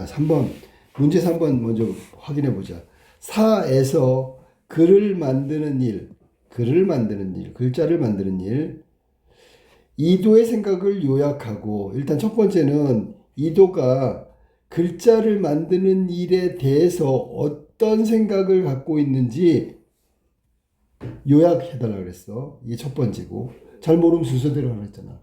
3번 문제 3번 먼저 확인해 보자. 사에서 글을 만드는 일, 글자를 만드는 일. 이도의 생각을 요약하고, 일단 첫 번째는 이도가 글자를 만드는 일에 대해서 어떤 생각을 갖고 있는지 요약해달라 그랬어. 이게 첫 번째고, 잘 모르면 순서대로 하라 했잖아.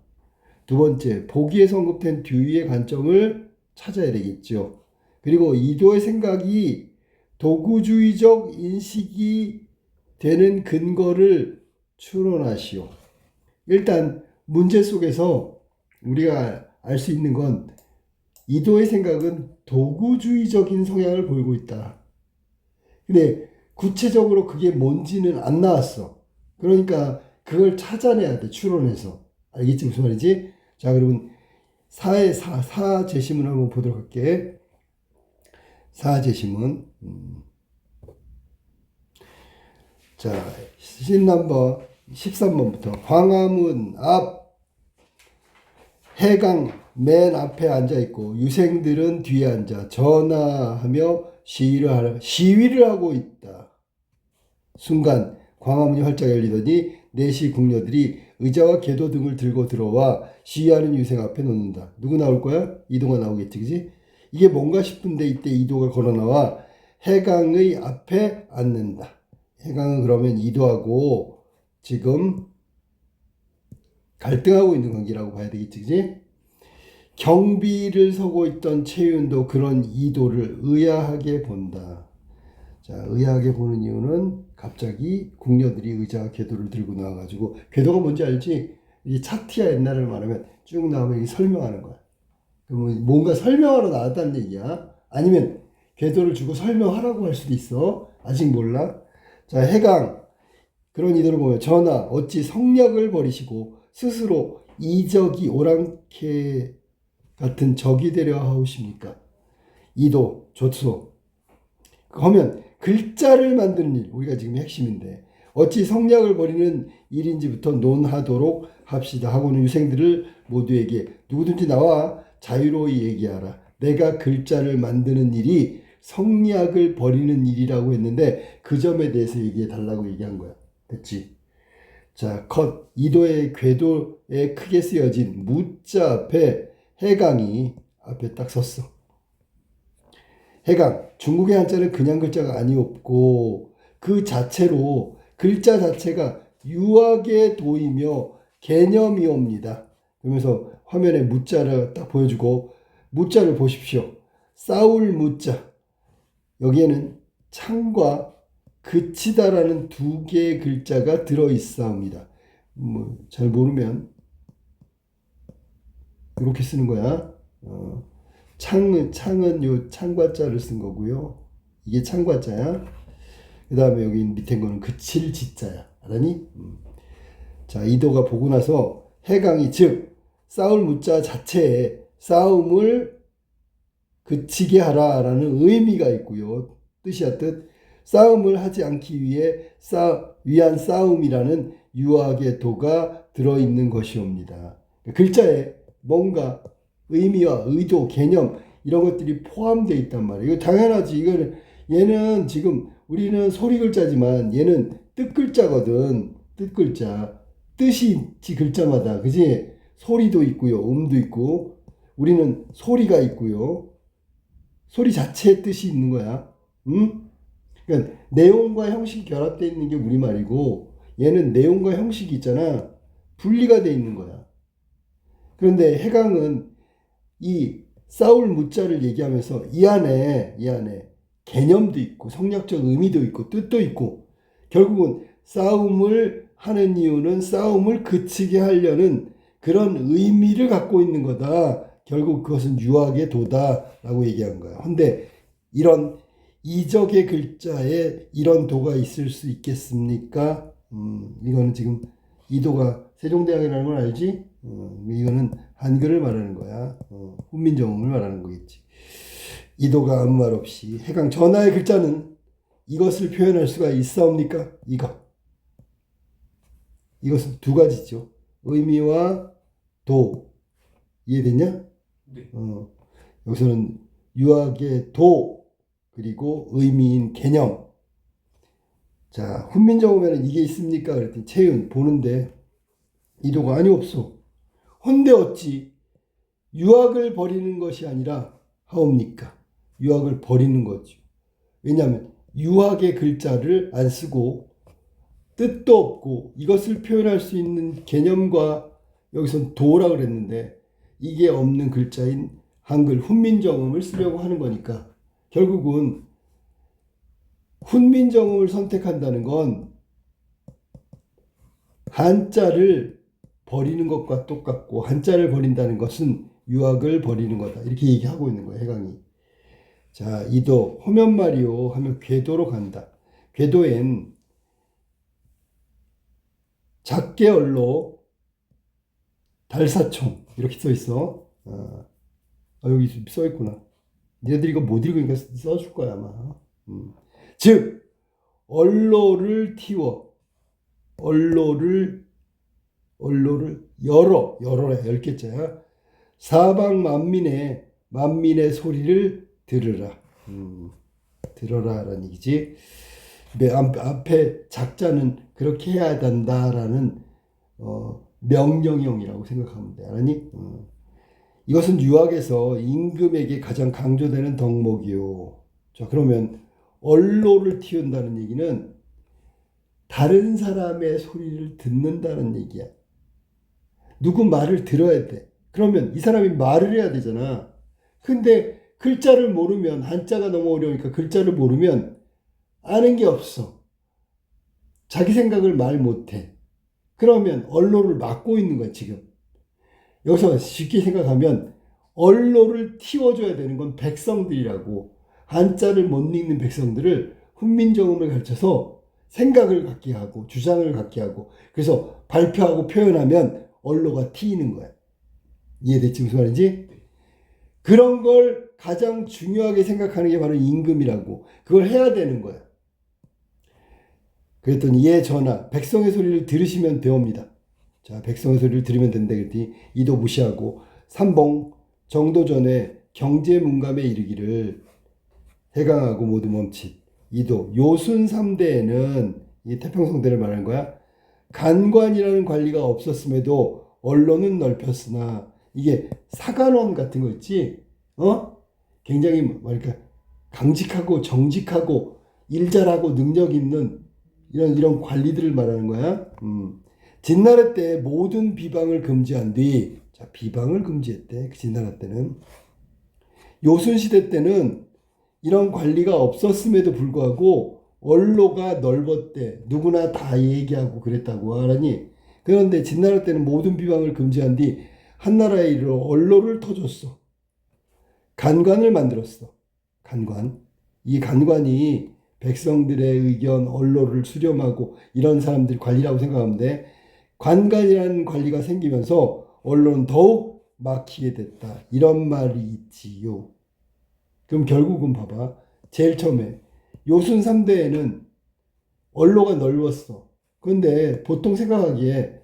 두 번째, 보기에서 언급된 듀이의 관점을 찾아야 되겠죠. 그리고 이도의 생각이 도구주의적 인식이 되는 근거를 추론하시오. 일단 문제 속에서 우리가 알 수 있는 건 이도의 생각은 도구주의적인 성향을 보이고 있다. 근데 구체적으로 그게 뭔지는 안 나왔어. 그러니까 그걸 찾아내야 돼, 추론해서. 알겠지? 무슨 말이지? 자, 그러면 사 제시문 한번 보도록 할게. 사 제시문. 자, 신 넘버 13번부터. 광화문 앞 해강 맨 앞에 앉아 있고 유생들은 뒤에 앉아 전화하며 시위를 하고 있다. 순간 광화문이 활짝 열리더니 내시 궁녀들이 의자와 궤도 등을 들고 들어와 시위하는 유생 앞에 놓는다. 누구 나올 거야? 이도가 나오겠지, 그지? 이게 뭔가 싶은데 이때 이도가 걸어 나와 해강의 앞에 앉는다. 해강은 그러면 이도하고 지금 갈등하고 있는 관계라고 봐야 되겠지, 그지? 경비를 서고 있던 최윤도 그런 이도를 의아하게 본다. 자, 의아하게 보는 이유는 갑자기 궁녀들이 의자와 궤도를 들고 나와가지고, 궤도가 뭔지 알지? 이 차티야, 옛날을 말하면 쭉 나오면 이게 설명하는 거야. 그러면 뭔가 설명하러 나왔다는 얘기야. 아니면 궤도를 주고 설명하라고 할 수도 있어. 아직 몰라. 자, 해강 그런 이도를 보면 전하 어찌 성략을 버리시고 스스로 이적이 오랑캐 같은 적이 되려 하오십니까? 이도 좋소. 그러면 글자를 만드는 일, 우리가 지금 핵심인데 어찌 성략을 버리는 일인지부터 논하도록 합시다 하고는 유생들을 모두에게 누구든지 나와 자유로이 얘기하라. 내가 글자를 만드는 일이 성략을 버리는 일이라고 했는데 그 점에 대해서 얘기해 달라고 얘기한 거야. 됐지? 자, 컷. 이도의 궤도에 크게 쓰여진 무자 앞에 해강이 앞에 딱 섰어. 해강. 중국의 한자는 그냥 글자가 아니었고 그 자체로 글자 자체가 유학의 도이며 개념이옵니다. 그러면서 화면에 무자를 딱 보여주고 무자를 보십시오. 싸울 무자. 여기에는 창과 그치다라는 두 개의 글자가 들어있사옵니다. 잘 모르면 이렇게 쓰는 거야. 창은 요 창과자를 쓴 거고요. 이게 창과자야. 그 다음에 여기 밑에 거는 그칠 지자야. 알았니? 자, 이도가 보고 나서 해강이 즉 싸울 무자 자체에 싸움을 그치게 하라라는 의미가 있고요. 뜻이야 뜻. 싸움을 하지 않기 위한 싸움이라는 유학의 도가 들어있는 것이옵니다. 글자에 뭔가 의미와 의도, 개념 이런 것들이 포함되어 있단 말이에요. 이거 당연하지. 이거는 얘는 지금 우리는 소리 글자지만 얘는 뜻 글자거든. 뜻 글자. 뜻이 있지 글자마다. 그지? 소리도 있고요. 음도 있고. 우리는 소리가 있고요. 소리 자체의 뜻이 있는 거야. 응? 그러니까 내용과 형식이 결합되어 있는 게 우리말이고 얘는 내용과 형식이 있잖아. 분리가 되어 있는 거야. 그런데 해강은 이 싸울 무자를 얘기하면서 이 안에 개념도 있고 성략적 의미도 있고 뜻도 있고 결국은 싸움을 하는 이유는 싸움을 그치게 하려는 그런 의미를 갖고 있는 거다. 결국 그것은 유학의 도다라고 얘기한 거야. 근데 이런 이적의 글자에 이런 도가 있을 수 있겠습니까? 이거는 지금 이도가 세종대왕이라는 걸 알지? 이거는 한글을 말하는 거야. 훈민정음을 말하는 거겠지. 이도가 아무 말 없이 해강 전하의 글자는 이것을 표현할 수가 있사옵니까? 이것은 두 가지죠. 의미와 도. 이해됐냐? 네. 여기서는 유학의 도, 그리고 의미인 개념. 자, 훈민정음에는 이게 있습니까? 그랬더니 채윤 보는데 이도가 아니 없어. 헌데 어찌 유학을 버리는 것이 아니라 하옵니까? 유학을 버리는 거죠. 왜냐하면 유학의 글자를 안 쓰고 뜻도 없고 이것을 표현할 수 있는 개념과 여기선 도라 그랬는데 이게 없는 글자인 한글 훈민정음을 쓰려고 하는 거니까 결국은 훈민정음을 선택한다는 건 한자를 버리는 것과 똑같고 한자를 버린다는 것은 유학을 버리는 거다. 이렇게 얘기하고 있는 거예요. 해강이. 자, 이도 호면말이요 하면 궤도로 간다. 궤도엔 작게 얼로 달사총 이렇게 써 있어. 여기 써 있구나. 니네들이 이거 못 읽으니까 써줄 거야 아마. 즉 얼로를 틔워 얼로를 열어라 10개자야. 사방 만민의 소리를 들으라. 들어라라는 얘기지. 앞에 작자는 그렇게 해야 된다라는 명령형이라고 생각하면 돼. 알았니? 이것은 유학에서 임금에게 가장 강조되는 덕목이요. 자, 그러면 얼로를 틔운다는 얘기는 다른 사람의 소리를 듣는다는 얘기야. 누구 말을 들어야 돼. 그러면 이 사람이 말을 해야 되잖아. 근데 글자를 모르면, 한자가 너무 어려우니까 글자를 모르면 아는 게 없어. 자기 생각을 말 못해. 그러면 언로를 막고 있는 거야 지금. 여기서 쉽게 생각하면 언로를 틔워줘야 되는 건 백성들이라고. 한자를 못 읽는 백성들을 훈민정음을 가르쳐서 생각을 갖게 하고 주장을 갖게 하고 그래서 발표하고 표현하면 언로가 튀는 거야. 이해됐지 무슨 말인지? 그런 걸 가장 중요하게 생각하는 게 바로 임금이라고. 그걸 해야 되는 거야. 그랬더니 예 전하 백성의 소리를 들으시면 되옵니다. 자, 백성의 소리를 들으면 된다 그랬더니 이도 무시하고 삼봉 정도 전에 경제문감에 이르기를 해강하고 모두 멈칫. 이도 요순 3대에는 이 태평성대를 말하는 거야. 간관이라는 관리가 없었음에도 언론은 넓혔으나 이게 사관원 같은 거 있지? 굉장히 뭐랄까 강직하고 정직하고 일 잘하고 능력 있는 이런 관리들을 말하는 거야. 진나라 때 모든 비방을 금지한 뒤, 자, 비방을 금지했대. 그 진나라 때는. 요순 시대 때는 이런 관리가 없었음에도 불구하고 언로가 넓었대. 누구나 다 얘기하고 그랬다고 하라니. 그런데 진나라 때는 모든 비방을 금지한 뒤 한나라에 이르러 언로를 터줬어. 간관을 만들었어. 간관. 이 간관이 백성들의 의견, 언로를 수렴하고 이런 사람들 관리라고 생각하면 돼. 관관이라는 관리가 생기면서 언론은 더욱 막히게 됐다. 이런 말이 있지요. 그럼 결국은 봐봐. 제일 처음에 요순 3대에는 언로가 넓었어. 근데 보통 생각하기에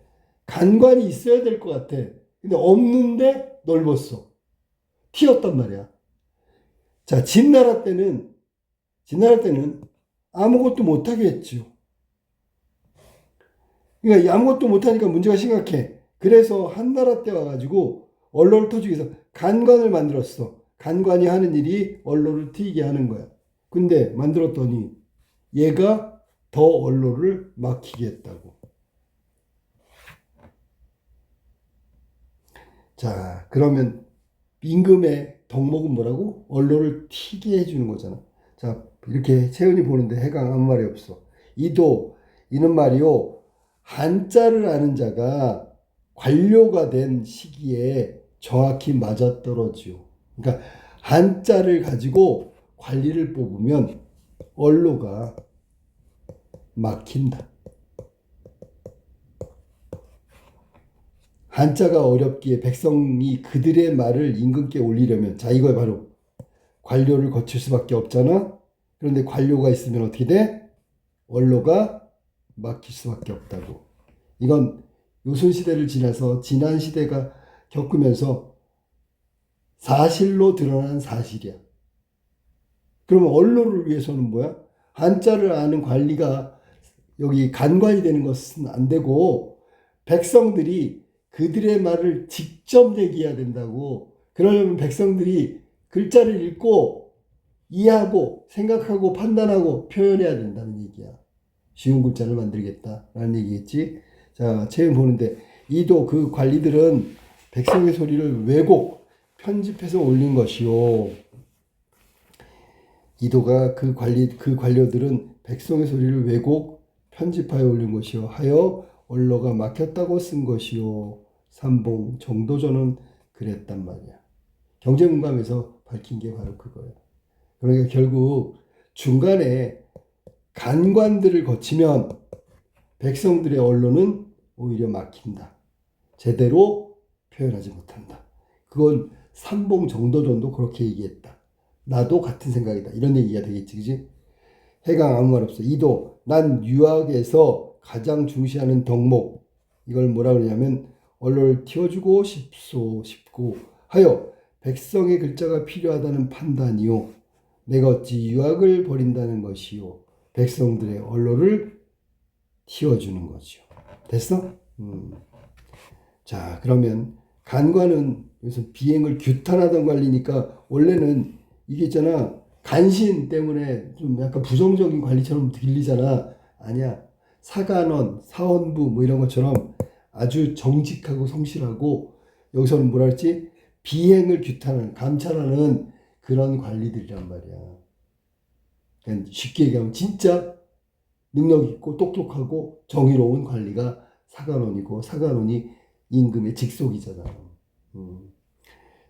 간관이 있어야 될 것 같아. 근데 없는데 넓었어. 튀었단 말이야. 자, 진나라 때는 아무것도 못하게 했죠. 그러니까 아무것도 못하니까 문제가 심각해. 그래서 한나라 때 와가지고 언로를 터주기 위해서 간관을 만들었어. 간관이 하는 일이 언로를 튀게 하는 거야. 근데 만들었더니 얘가 더 언로를 막히게 했다고. 자, 그러면 임금의 덕목은 뭐라고? 언로를 튀게 해주는 거잖아. 자, 이렇게 채은이 보는데 해강 아무 말이 없어. 이는 말이요. 한자를 아는 자가 관료가 된 시기에 정확히 맞아떨어지요. 그러니까 한자를 가지고 관리를 뽑으면 언로가 막힌다. 한자가 어렵기에 백성이 그들의 말을 임금께 올리려면 자 이거 바로 관료를 거칠 수밖에 없잖아. 그런데 관료가 있으면 어떻게 돼? 언로가 막힐 수밖에 없다고. 이건 요순시대를 지나서 지난 시대가 겪으면서 사실로 드러난 사실이야. 그러면 언론을 위해서는 뭐야? 한자를 아는 관리가 여기 간관이 되는 것은 안 되고 백성들이 그들의 말을 직접 얘기해야 된다고. 그러려면 백성들이 글자를 읽고 이해하고 생각하고 판단하고 표현해야 된다는 얘기야. 쉬운 글자를 만들겠다라는 얘기겠지. 자, 체험 보는데 이도 그 관리들은 백성의 소리를 왜곡, 편집해서 올린 것이요. 이도가 그 관료들은 백성의 소리를 왜곡, 편집하여 올린 것이요. 하여 언로가 막혔다고 쓴 것이요. 삼봉 정도전은 그랬단 말이야. 경제문감에서 밝힌 게 바로 그거예요. 그러니까 결국 중간에 간관들을 거치면 백성들의 언론은 오히려 막힌다. 제대로 표현하지 못한다. 그건 삼봉 정도전도 그렇게 얘기했다. 나도 같은 생각이다. 이런 얘기가 되겠지, 그지? 해강 아무 말 없어. 이도 난 유학에서 가장 중시하는 덕목, 이걸 뭐라 그러냐면 언론을 틔워주고 싶고 하여 백성의 글자가 필요하다는 판단이요. 내가 어찌 유학을 버린다는 것이요. 백성들의 언론을 틔워주는 거죠. 됐어? 자, 그러면 간관은 여기서 비행을 규탄하던 관리니까 원래는 이게 있잖아. 간신 때문에 좀 약간 부정적인 관리처럼 들리잖아. 아니야. 사간원, 사원부 뭐 이런 것처럼 아주 정직하고 성실하고 여기서는 뭐라 그랬지? 비행을 규탄하는, 감찰하는 그런 관리들이란 말이야. 그러니까 쉽게 얘기하면 진짜 능력 있고 똑똑하고 정의로운 관리가 사간원이고 사간원이 임금의 직속이잖아.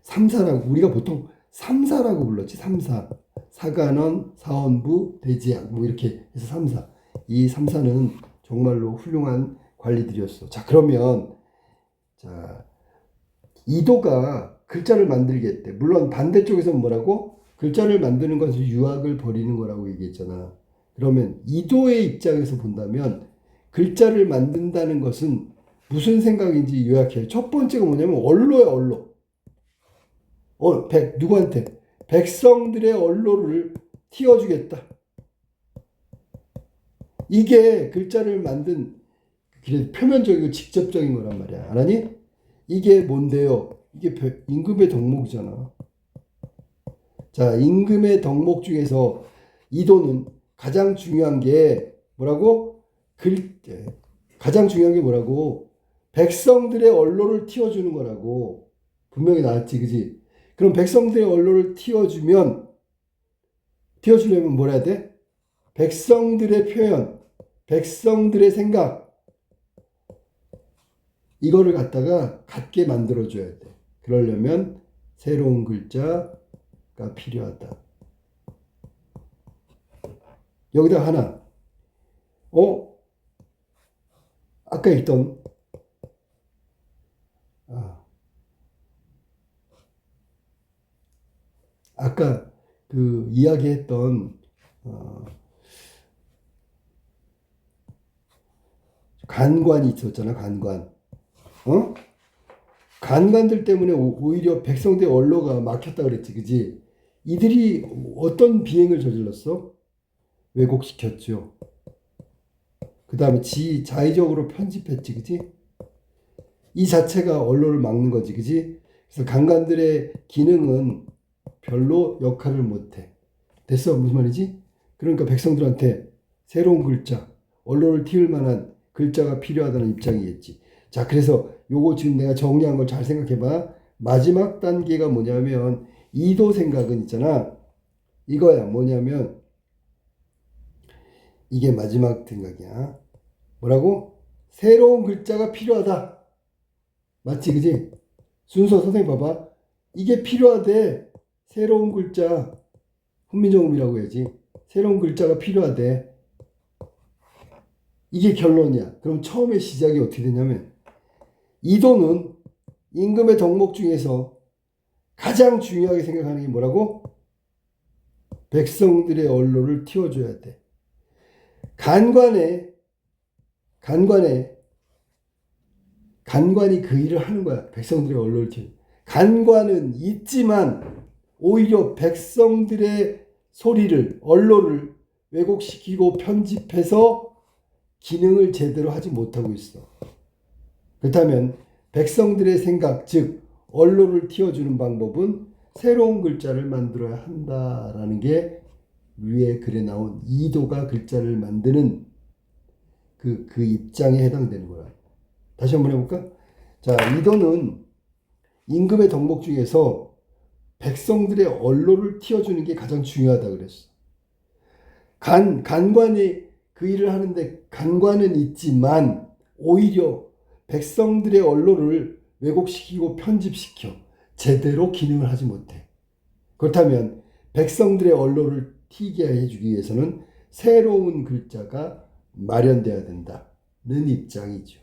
삼사라고 우리가 보통 삼사라고 불렀지. 삼사. 사간원, 사원부, 대지학 뭐 이렇게 해서 삼사. 이 삼사는 정말로 훌륭한 관리들이었어. 자, 그러면 자, 이도가 글자를 만들겠대. 물론 반대쪽에서는 뭐라고? 글자를 만드는 것은 유학을 버리는 거라고 얘기했잖아. 그러면 이도의 입장에서 본다면 글자를 만든다는 것은 무슨 생각인지 요약해요. 첫 번째가 뭐냐면 언로야, 언로. 누구한테? 백성들의 언로를 틔워주겠다. 이게 글자를 만든 표면적이고 직접적인 거란 말이야. 알았니? 이게 뭔데요? 이게 임금의 덕목이잖아. 자, 임금의 덕목 중에서 이도는 가장 중요한 게 뭐라고? 가장 중요한 게 뭐라고? 백성들의 언로를 틔워주는 거라고. 분명히 나왔지, 그지? 그럼 백성들의 언로를 틔워주려면 뭐라 해야 돼? 백성들의 표현, 백성들의 생각, 이거를 갖다가 같게 만들어줘야 돼. 그러려면 새로운 글자가 필요하다. 여기다 하나. 아까 읽던 아까 그 이야기했던 간관이 있었잖아. 간관. 간관들 때문에 오히려 백성들의 언로가 막혔다 그랬지, 그지? 이들이 어떤 비행을 저질렀어? 왜곡시켰죠. 그 다음에 자의적으로 편집했지, 그지? 이 자체가 언론을 막는 거지, 그지? 그래서 간관들의 기능은 별로 역할을 못해. 됐어? 무슨 말이지? 그러니까 백성들한테 새로운 글자, 언론을 틔울 만한 글자가 필요하다는 입장이겠지. 자, 그래서 요거 지금 내가 정리한 걸 잘 생각해봐. 마지막 단계가 뭐냐면 이도 생각은 있잖아. 이거야. 뭐냐면 이게 마지막 생각이야. 뭐라고? 새로운 글자가 필요하다. 맞지, 그지? 순서 선생님 봐봐. 이게 필요하대. 새로운 글자. 훈민정음이라고 해야지. 새로운 글자가 필요하대. 이게 결론이야. 그럼 처음에 시작이 어떻게 되냐면 이도는 임금의 덕목 중에서 가장 중요하게 생각하는 게 뭐라고? 백성들의 언로를 틔워줘야 돼. 간관이 그 일을 하는 거야. 백성들의 언로를 틔워. 간관은 있지만 오히려 백성들의 소리를, 언어를 왜곡시키고 편집해서 기능을 제대로 하지 못하고 있어. 그렇다면 백성들의 생각, 즉 언어를 틔워주는 방법은 새로운 글자를 만들어야 한다라는 게 위에 글에 나온 이도가 글자를 만드는 그 입장에 해당되는 거야. 다시 한번 해볼까? 자, 이도는 임금의 덕목 중에서 백성들의 언어를 틔워주는 게 가장 중요하다 그랬어. 간관이 그 일을 하는데 간관은 있지만 오히려 백성들의 언어를 왜곡시키고 편집시켜 제대로 기능을 하지 못해. 그렇다면 백성들의 언어를 튀게 해주기 위해서는 새로운 글자가 마련돼야 된다는 입장이죠.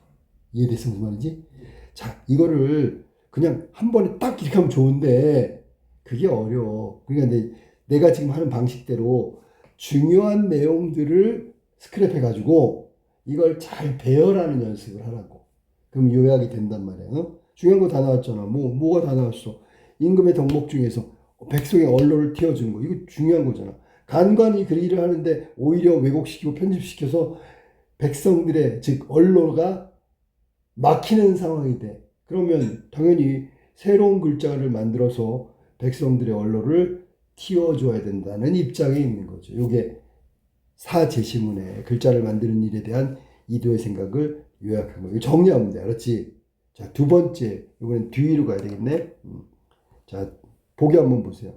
이해됐어 무슨 말인지? 자, 이거를 그냥 한 번에 딱 이렇게 하면 좋은데 그게 어려워. 그러니까 내가 지금 하는 방식대로 중요한 내용들을 스크랩해 가지고 이걸 잘 배열하는 연습을 하라고. 그럼 요약이 된단 말이야. 어? 중요한 거 다 나왔잖아. 뭐가 다 나왔어. 임금의 덕목 중에서 백성의 언어를 틔워주는 거. 이거 중요한 거잖아. 간관이 그 일을 하는데 오히려 왜곡시키고 편집시켜서 백성들의 즉 언어가 막히는 상황이 돼. 그러면 당연히 새로운 글자를 만들어서 백성들의 언어를 틔워줘야 된다는 입장에 있는 거죠. 이게 사제시문에 글자를 만드는 일에 대한 이도의 생각을 요약한 거예요. 정리하면 돼. 알았지? 자, 두 번째. 이번엔 뒤로 가야 되겠네. 자, 보기 한번 보세요.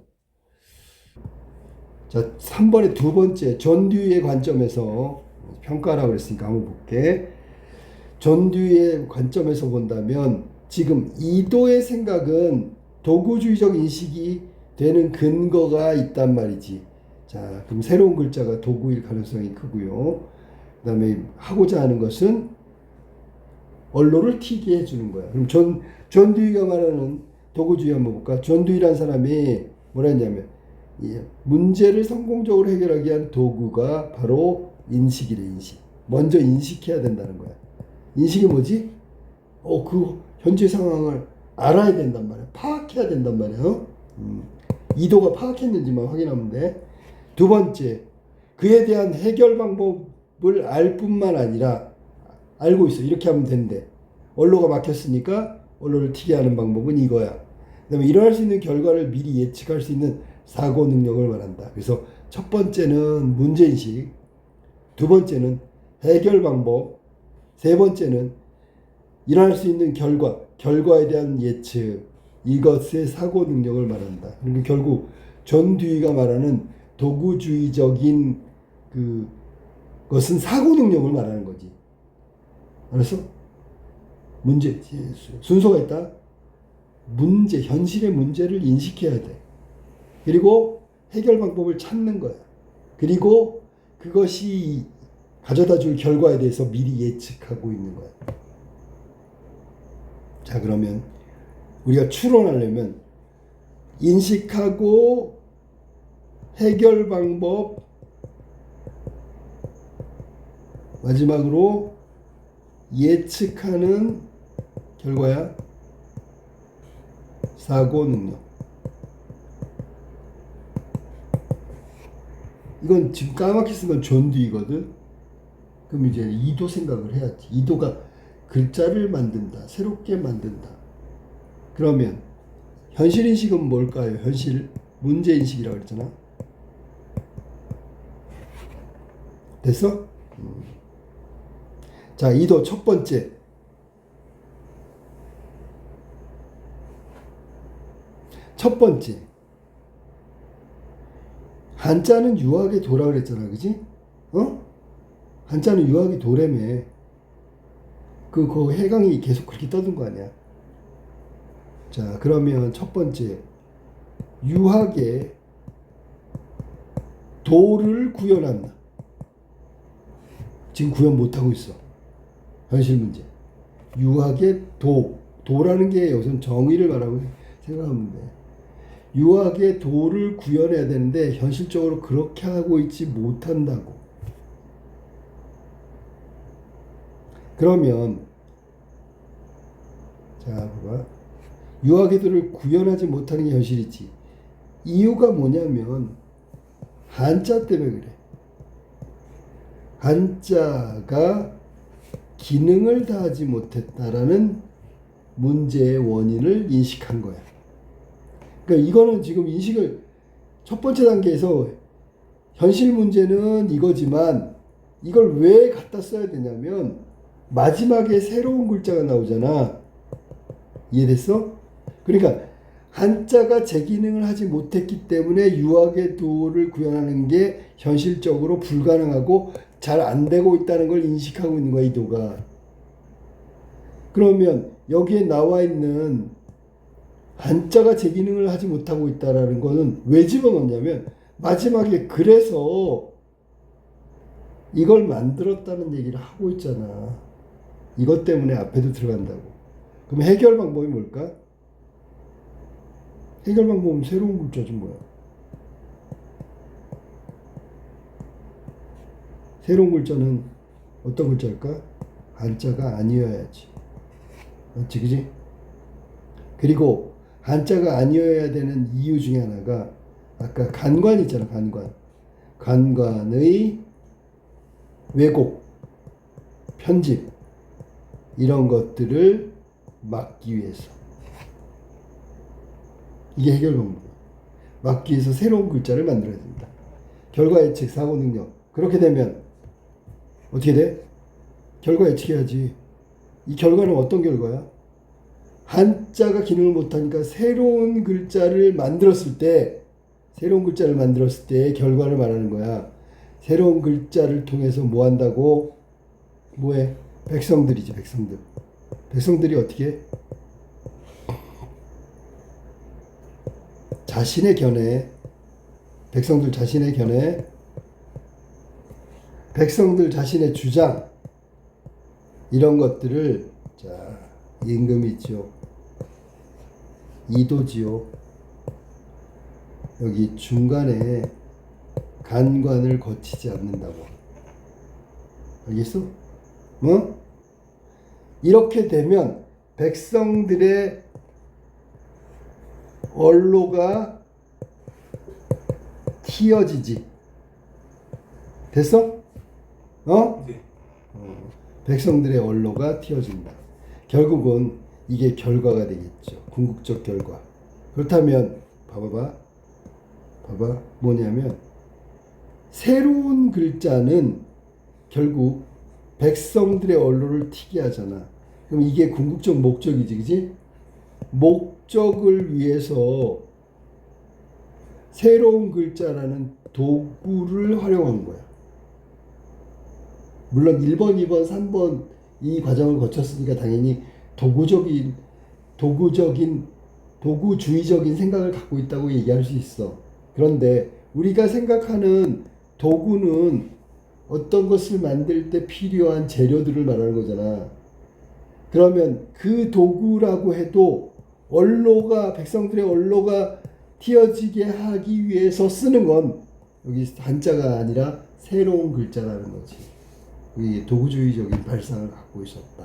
자, 3번의 두 번째. 전두의 관점에서 평가라고 그랬으니까 한번 볼게. 전두의 관점에서 본다면 지금 이도의 생각은 도구주의적 인식이 되는 근거가 있단 말이지. 자, 그럼 새로운 글자가 도구일 가능성이 크고요. 그 다음에 하고자 하는 것은 언어를 튀게 해주는 거야. 그럼 전두희가 말하는 도구주의 한번 볼까? 전두희라는 사람이 뭐라 했냐면 문제를 성공적으로 해결하기 위한 도구가 바로 인식이래. 인식. 먼저 인식해야 된다는 거야. 인식이 뭐지? 그 현재 상황을 알아야 된단 말이야. 파악해야 된단 말이야. 이도가 파악했는지만 확인하면 돼. 두 번째, 그에 대한 해결 방법을 알 뿐만 아니라 알고 있어. 이렇게 하면 된대. 언어가 막혔으니까 언어를 튀게 하는 방법은 이거야. 그 다음에 일어날 수 있는 결과를 미리 예측할 수 있는 사고 능력을 말한다. 그래서 첫 번째는 문제인식, 두 번째는 해결 방법, 세 번째는 일어날 수 있는 결과에 대한 예측, 이것의 사고 능력을 말한다. 그러니까 결국 전두희가 말하는 도구주의적인 그것은 사고 능력을 말하는 거지. 알았어? 문제, 순서가 있다. 현실의 문제를 인식해야 돼. 그리고 해결 방법을 찾는 거야. 그리고 그것이 가져다 줄 결과에 대해서 미리 예측하고 있는 거야. 자, 그러면 우리가 추론하려면 인식하고 해결 방법, 마지막으로 예측하는 결과야. 사고 능력. 이건 지금 까맣게 쓴 건 전두이거든. 그럼 이제 이도 생각을 해야지. 이도가 글자를 만든다. 새롭게 만든다. 그러면 현실인식은 뭘까요? 문제인식이라고 그랬잖아. 됐어? 자, 이도 첫 번째. 한자는 유학의 도라 그랬잖아. 그지? 한자는 유학의 도래매. 그 해강이 계속 그렇게 떠든 거 아니야. 자, 그러면 첫 번째. 유학의 도를 구현한다. 지금 구현 못하고 있어. 현실 문제. 유학의 도라는 게 여기서 정의를 말하고 생각하면 돼. 유학의 도를 구현해야 되는데 현실적으로 그렇게 하고 있지 못한다고. 그러면 자, 봐봐. 유학의 도를 구현하지 못하는 게 현실이지. 이유가 뭐냐면 한자 때문에 그래. 한자가 기능을 다하지 못했다라는 문제의 원인을 인식한 거야. 그러니까 이거는 지금 인식을 첫 번째 단계에서 현실 문제는 이거지만 이걸 왜 갖다 써야 되냐면 마지막에 새로운 글자가 나오잖아. 이해됐어? 그러니까 한자가 제 기능을 하지 못했기 때문에 유학의 도를 구현하는 게 현실적으로 불가능하고 잘 안 되고 있다는 걸 인식하고 있는 거야, 이 도가. 그러면 여기에 나와 있는 한자가 제 기능을 하지 못하고 있다라는 거는 왜 집어넣냐면 마지막에 그래서 이걸 만들었다는 얘기를 하고 있잖아. 이것 때문에 앞에도 들어간다고. 그럼 해결 방법이 뭘까? 해결 방법은 새로운 글자지 뭐야. 새로운 글자는 어떤 글자일까? 한자가 아니어야지. 맞지, 그지? 그리고 한자가 아니어야 되는 이유 중에 하나가 아까 간관 있잖아, 간관. 간관의 왜곡, 편집 이런 것들을 막기 위해서. 이게 해결 방법이야. 막기 위해서 새로운 글자를 만들어야 된다. 결과 예측, 사고 능력. 그렇게 되면 어떻게 돼? 결과 예측해야지. 이 결과는 어떤 결과야? 한자가 기능을 못하니까 새로운 글자를 만들었을 때 결과를 말하는 거야. 새로운 글자를 통해서 뭐 한다고? 뭐해? 백성들이지, 백성들. 백성들이 어떻게 해? 자신의 견해, 백성들 자신의 견해, 백성들 자신의 주장, 이런 것들을, 자, 임금이 있죠. 이도지요. 여기 중간에 간관을 거치지 않는다고. 알겠어? 뭐? 이렇게 되면 백성들의 언로가 튀어지지. 됐어? 어? 네. 백성들의 언로가 튀어진다. 결국은 이게 결과가 되겠죠. 궁극적 결과. 그렇다면 봐봐. 뭐냐면 새로운 글자는 결국 백성들의 언로를 튀게 하잖아. 그럼 이게 궁극적 목적이지, 그지? 목적을 위해서 새로운 글자라는 도구를 활용한 거야. 물론 1번, 2번, 3번 이 과정을 거쳤으니까 당연히 도구주의적인 생각을 갖고 있다고 얘기할 수 있어. 그런데 우리가 생각하는 도구는 어떤 것을 만들 때 필요한 재료들을 말하는 거잖아. 그러면 그 도구라고 해도 백성들의 언로가 튀어지게 하기 위해서 쓰는 건 여기 한자가 아니라 새로운 글자라는 거지. 우리 도구주의적인 발상을 갖고 있었다.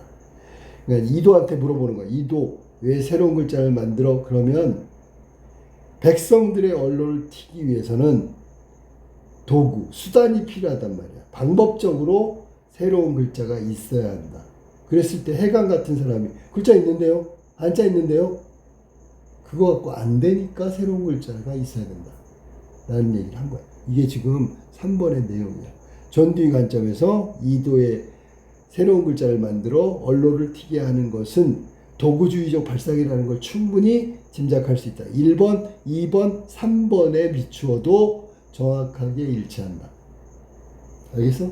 그러니까 이도한테 물어보는 거야. 이도 왜 새로운 글자를 만들어? 그러면 백성들의 언로를 튀기 위해서는 도구, 수단이 필요하단 말이야. 방법적으로 새로운 글자가 있어야 한다. 그랬을 때 해강 같은 사람이 글자 있는데요? 한자 있는데요? 그거 갖고 안 되니까 새로운 글자가 있어야 된다. 라는 얘기를 한 거야. 이게 지금 3번의 내용이야. 전두희 관점에서 이도의 새로운 글자를 만들어 언로를 튀게 하는 것은 도구주의적 발상이라는 걸 충분히 짐작할 수 있다. 1번, 2번, 3번에 비추어도 정확하게 일치한다. 알겠어?